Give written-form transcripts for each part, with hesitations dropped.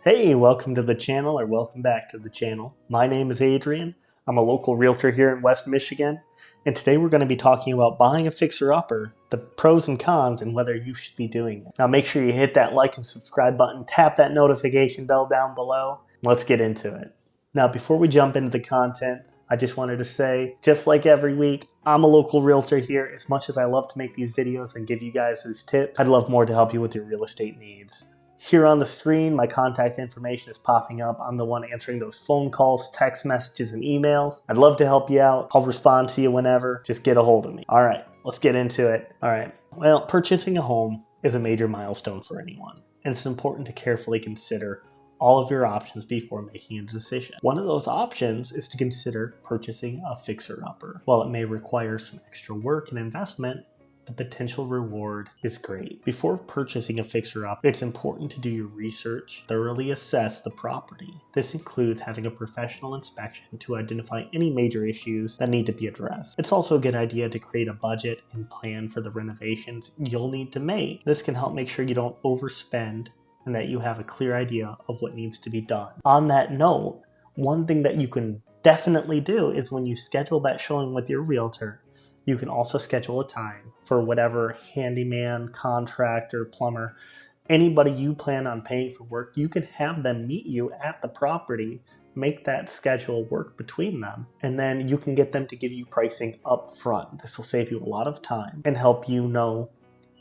Hey, welcome to the channel, or welcome back to the channel. My name is Adrian. I'm a local realtor here in West Michigan, and today we're going to be talking about buying a fixer-upper, the pros and cons, and whether you should be doing it. Now make sure you hit that like and subscribe button, tap that notification bell down below. Let's get into it. Now before we jump into the content, I just wanted to say, just like every week, I'm a local realtor here. As much as I love to make these videos and give you guys these tips, I'd love more to help you with your real estate needs. Here on the screen, my contact information is popping up. I'm the one answering those phone calls, text messages, and emails. I'd love to help you out. I'll respond to you whenever. Just get a hold of me. All right, let's get into it. All right, well, purchasing a home is a major milestone for anyone, and it's important to carefully consider all of your options before making a decision. One of those options is to consider purchasing a fixer-upper. While it may require some extra work and investment, the potential reward is great. Before purchasing a fixer-upper, it's important to do your research, thoroughly assess the property. This includes having a professional inspection to identify any major issues that need to be addressed. It's also a good idea to create a budget and plan for the renovations you'll need to make. This can help make sure you don't overspend and that you have a clear idea of what needs to be done. On that note, one thing that you can definitely do is when you schedule that showing with your realtor, you can also schedule a time for whatever handyman, contractor, plumber, anybody you plan on paying for work. You can have them meet you at the property, make that schedule work between them, and then you can get them to give you pricing up front. This will save you a lot of time and help you know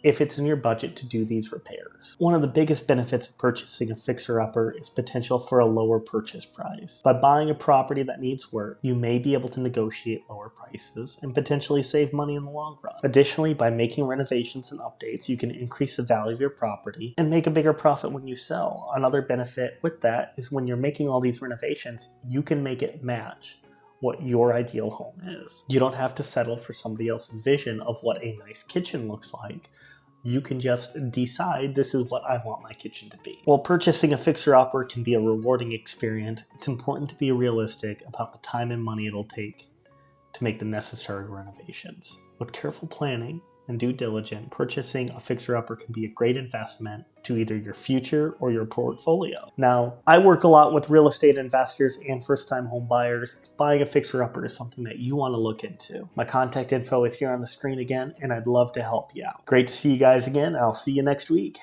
if it's in your budget to do these repairs. One of the biggest benefits of purchasing a fixer-upper is potential for a lower purchase price. By buying a property that needs work, you may be able to negotiate lower prices and potentially save money in the long run. Additionally, by making renovations and updates, you can increase the value of your property and make a bigger profit when you sell. Another benefit with that is when you're making all these renovations, you can make it match what your ideal home is. You don't have to settle for somebody else's vision of what a nice kitchen looks like. You can just decide this is what I want my kitchen to be. While purchasing a fixer-upper can be a rewarding experience, it's important to be realistic about the time and money it'll take to make the necessary renovations. With careful planning and due diligence, purchasing a fixer-upper can be a great investment to either your future or your portfolio. Now, I work a lot with real estate investors and first-time home buyers. If buying a fixer-upper is something that you want to look into, my contact info is here on the screen again, and I'd love to help you out. Great to see you guys again. I'll see you next week.